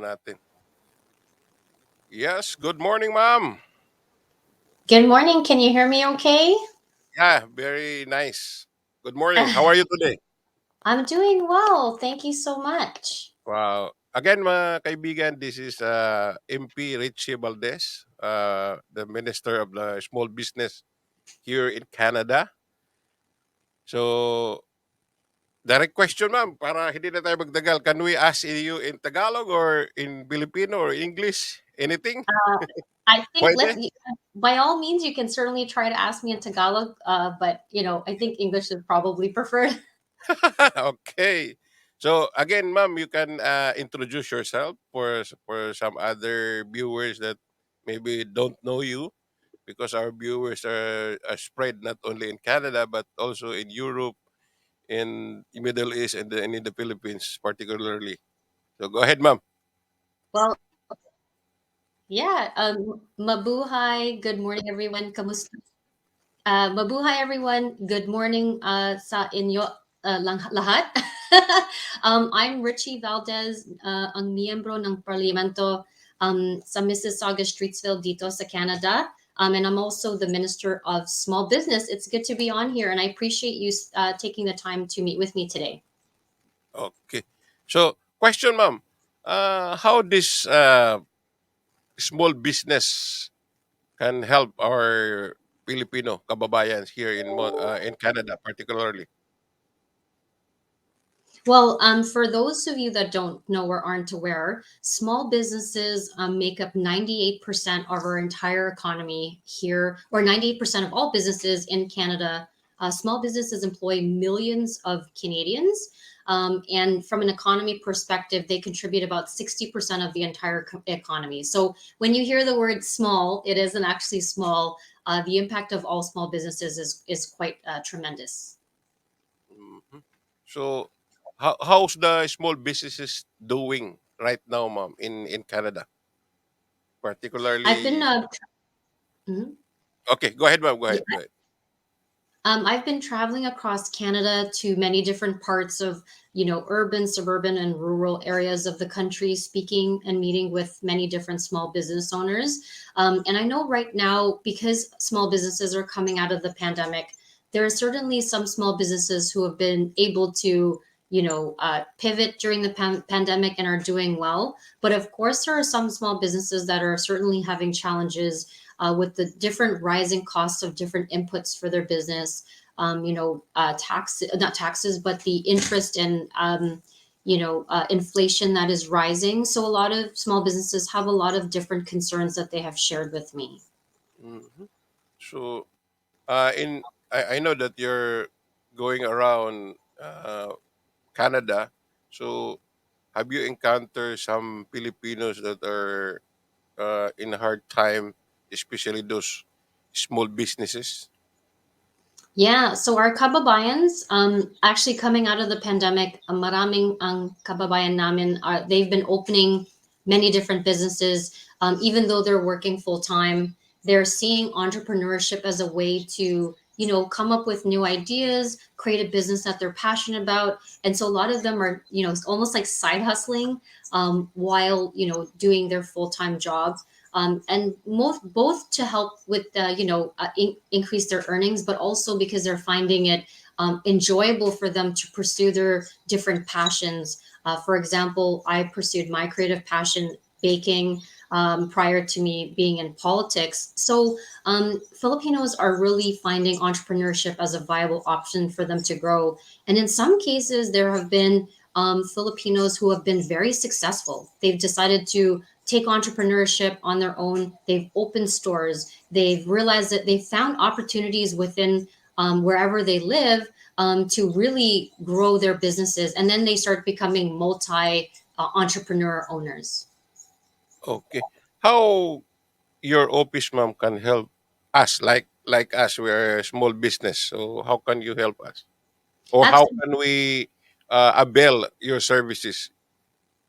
natin. Yes, good morning, ma'am. Good morning. Can you hear me okay? Yeah, very nice. Good morning. How are you today? I'm doing well. Thank you so much. Wow. Again, mga kaibigan, this is MP Rechie Valdez, the Minister of the Small Business here in Canada. So, direct question, ma'am, para hindi na tayo magdagal. Can we ask you in Tagalog or in Filipino or English? Anything? I think Pwede? by all means, you can certainly try to ask me in Tagalog, but I think English is probably preferred. Okay. So again, ma'am, you can introduce yourself for some other viewers that maybe don't know you, because our viewers are spread not only in Canada but also in Europe, in the Middle East, and in the Philippines particularly. So go ahead, ma'am. Well, yeah. Mabuhay. Good morning, everyone. Kamusta? Mabuhay, everyone. Good morning sa inyo lahat. I'm Richie Valdez, ang miyembro ng Parlamento sa Mississauga, Streetsville, dito sa Canada. And I'm also the Minister of Small Business. It's good to be on here, and I appreciate you taking the time to meet with me today. Okay. So question, ma'am. How this small business can help our Filipino kababayans here in Canada particularly? Well, for those of you that don't know or aren't aware, small businesses make up 98% of our entire economy here, or 98% of all businesses in Canada. Small businesses employ millions of Canadians. And from an economy perspective, they contribute about 60% of the entire economy. So when you hear the word small, it isn't actually small. The impact of all small businesses is quite tremendous. Mhm. So, how's the small businesses doing right now, ma'am, in Canada, I've been particularly? mhm. Okay, go ahead, ma'am. Go ahead. Go ahead. I've been traveling across Canada to many different parts of, urban, suburban, and rural areas of the country, speaking and meeting with many different small business owners. And I know right now, because small businesses are coming out of the pandemic, there are certainly some small businesses who have been able to, pivot during the pandemic and are doing well. But of course, there are some small businesses that are certainly having challenges with the different rising costs of different inputs for their business. Not taxes, but the interest and inflation that is rising. So a lot of small businesses have a lot of different concerns that they have shared with me. Mhm. So, in I know that you're going around Canada. So, have you encountered some Filipinos that are in a hard time, especially those small businesses? Yeah, so our kababayans, actually coming out of the pandemic, maraming ang kababayan namin are they've been opening many different businesses, even though they're working full time. They're seeing entrepreneurship as a way to, come up with new ideas, create a business that they're passionate about, and so a lot of them are, almost like side hustling, while doing their full time job, and both to help with increase their earnings, but also because they're finding it enjoyable for them to pursue their different passions. For example, I pursued my creative passion, baking, prior to me being in politics. So Filipinos are really finding entrepreneurship as a viable option for them to grow. And in some cases, there have been Filipinos who have been very successful. They've decided to take entrepreneurship on their own. They've opened stores. They've realized that they found opportunities within wherever they live to really grow their businesses. And then they start becoming multi entrepreneur owners. Okay. How your office, ma'am, can help us, like us, we're a small business, so how can you help us, or how Absolutely. can we avail your services?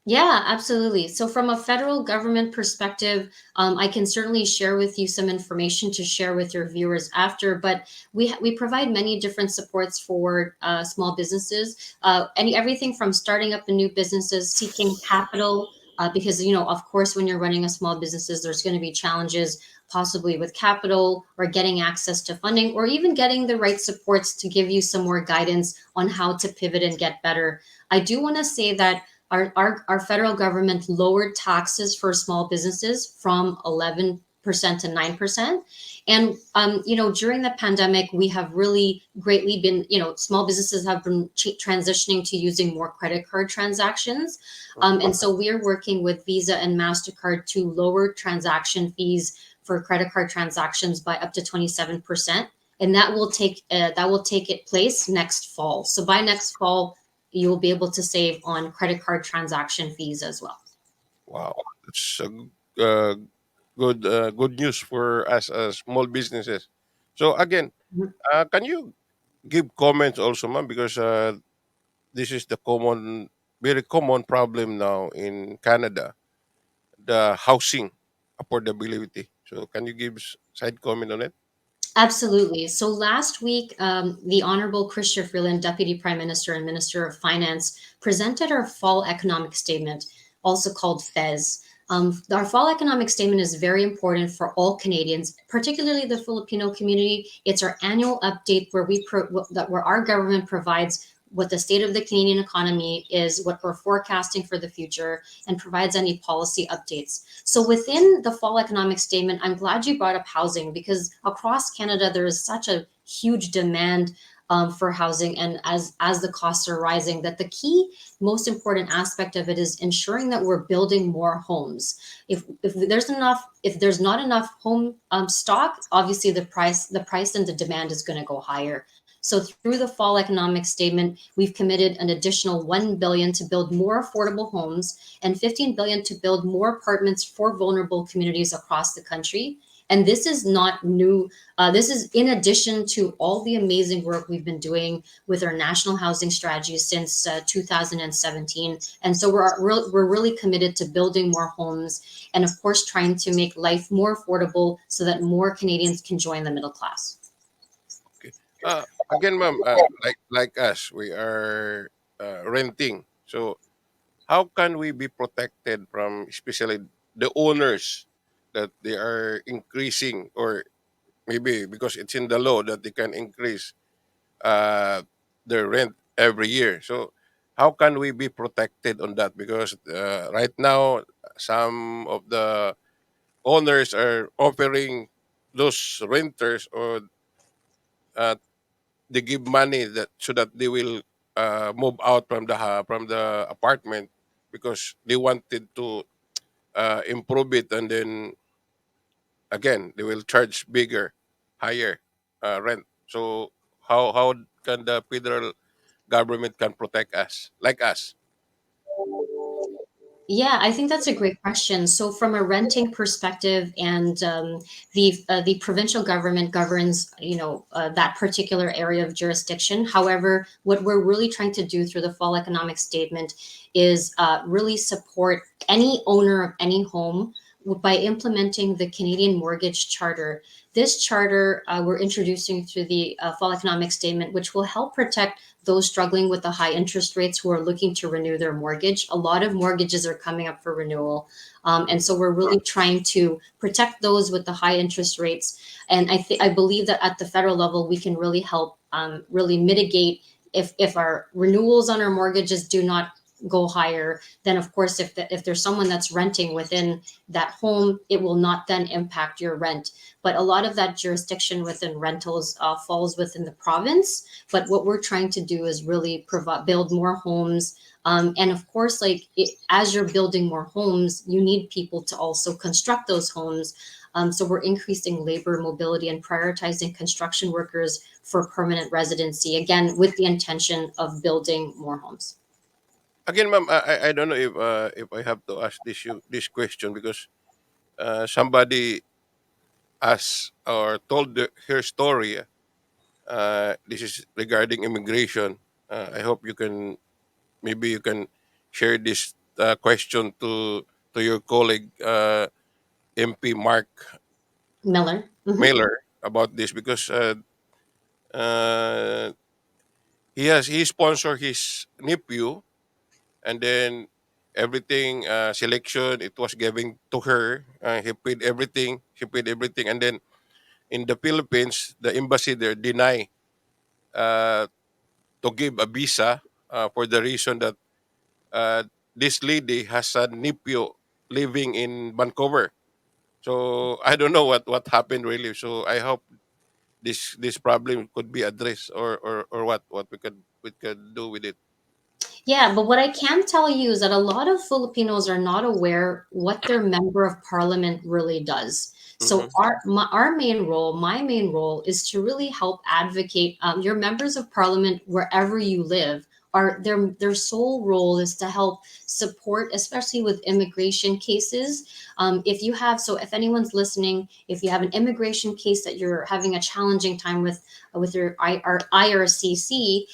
Yeah, absolutely. So, from a federal government perspective, I can certainly share with you some information to share with your viewers after. But we provide many different supports for small businesses, everything from starting up a new businesses, seeking capital, because of course when you're running a small businesses, there's going to be challenges possibly with capital or getting access to funding or even getting the right supports to give you some more guidance on how to pivot and get better. I do want to say that our federal government lowered taxes for small businesses from 11% to 9%. And during the pandemic, we have really greatly been, small businesses have been transitioning to using more credit card transactions. Mhm. And so we are working with Visa and MasterCard to lower transaction fees for credit card transactions by up to 27%. And that will take it place next fall. So by next fall, you will be able to save on credit card transaction fees as well. Wow, that's good news for us as small businesses. So again, Mhm. can you give comments also, ma'am? Because this is the very common problem now in Canada, the housing affordability. So can you give side comment on it? Absolutely. So last week, the Honorable Chrystia Freeland, Deputy Prime Minister and Minister of Finance, presented our fall economic statement, also called FEZ. Our fall economic statement is very important for all Canadians, particularly the Filipino community. It's our annual update where our government provides what the state of the Canadian economy is, what we're forecasting for the future, and provides any policy updates. So within the fall economic statement, I'm glad you brought up housing because across Canada there is such a huge demand for housing, and as the costs are rising, that the key most important aspect of it is ensuring that we're building more homes. If there's not enough home stock, obviously the price and the demand is going to go higher. So through the fall economic statement, we've committed an additional 1 billion to build more affordable homes and 15 billion to build more apartments for vulnerable communities across the country. And this is not new. This is in addition to all the amazing work we've been doing with our national housing strategy since 2017. And so we're really committed to building more homes and, of course, trying to make life more affordable so that more Canadians can join the middle class. Okay. Again, ma'am, like us, we are renting. So how can we be protected from, especially the owners, that they are increasing, or maybe because it's in the law that they can increase uh, their rent every year. So how can we be protected on that? Because right now, some of the owners are offering those renters, or uh, they give money that so that they will move out from the apartment because they wanted to improve it, and then again they will charge bigger, higher rent. So how can the federal government can protect us, like us? Yeah, I think that's a great question. So, from a renting perspective, and the provincial government governs, that particular area of jurisdiction. However, what we're really trying to do through the fall economic statement is really support any owner of any home by implementing the Canadian Mortgage Charter. This charter we're introducing through the fall economic statement, which will help protect those struggling with the high interest rates who are looking to renew their mortgage. A lot of mortgages are coming up for renewal. And so we're really trying to protect those with the high interest rates. And I believe that at the federal level, we can really help really mitigate if our renewals on our mortgages do not go higher, then of course if there's someone that's renting within that home, it will not then impact your rent. But a lot of that jurisdiction within rentals falls within the province. But what we're trying to do is really build more homes. And of course, as you're building more homes, you need people to also construct those homes. So we're increasing labor mobility and prioritizing construction workers for permanent residency, again, with the intention of building more homes. Again, ma'am, I don't know if I have to ask this question, because somebody asked or told her story. This is regarding immigration. I hope you can, maybe you can share this question to your colleague, MP Mark Miller. Mhm. Mailer, about this, because he sponsor his nephew, and then everything, selection, it was given to her. He paid everything. She paid everything, and then in the Philippines, the embassy there deny uh, to give a visa for the reason that uh, this lady has a nephew living in Vancouver. So I don't know what happened really. So I hope this problem could be addressed, or what we could do with it. Yeah, but what I can tell you is that a lot of Filipinos are not aware what their member of parliament really does. So Hmm. our main role, my main role, is to really help advocate your members of parliament wherever you live. Are their sole role is to help support, especially with immigration cases. If you have, so if anyone's listening, if you have an immigration case that you're having a challenging time with your IRCC,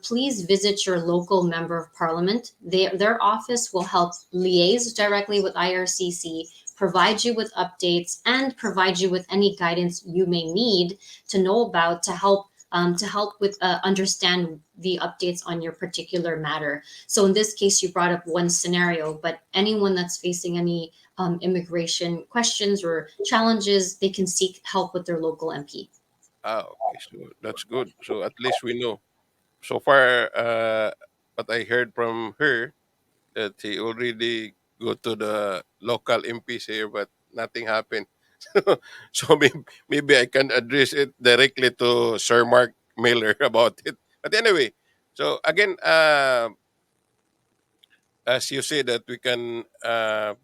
please visit your local member of parliament. Their office will help liaise directly with IRCC, provide you with updates, and provide you with any guidance you may need to know about to help with understand the updates on your particular matter. So in this case, you brought up one scenario, but anyone that's facing any immigration questions or challenges, they can seek help with their local MP. Okay, so that's good. So at least we know. So far, what I heard from her, that he already go to the local MPs here, but nothing happened. So maybe I can address it directly to Sir Mark Miller about it. But anyway, so again, as you say that we can uh,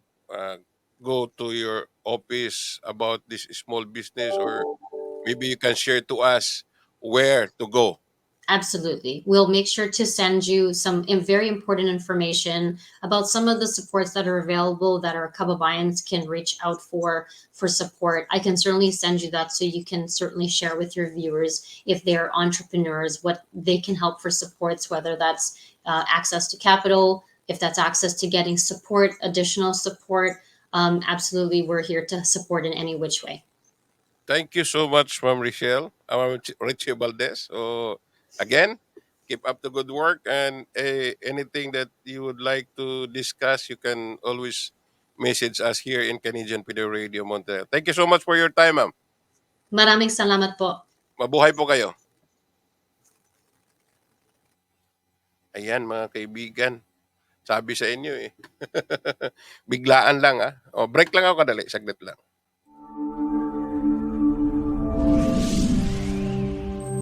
go to your office about this small business, or maybe you can share to us where to go. Absolutely. We'll make sure to send you some very important information about some of the supports that are available that our Kababayans can reach out for support. I can certainly send you that so you can certainly share with your viewers if they're entrepreneurs what they can help for supports, whether that's access to capital, if that's access to getting support, additional support. Absolutely, we're here to support in any which way. Thank you so much, Ma'am Richelle. I'm Rechie Valdez. So, again, keep up the good work. And anything that you would like to discuss, you can always message us here in Canadian Video Radio Montreal. Thank you so much for your time, ma'am. Maraming salamat po. Mabuhay po kayo. Ayan, mga kaibigan. Sabi sa inyo eh. Biglaan lang ah. O, break lang ako kadali. Saglit lang.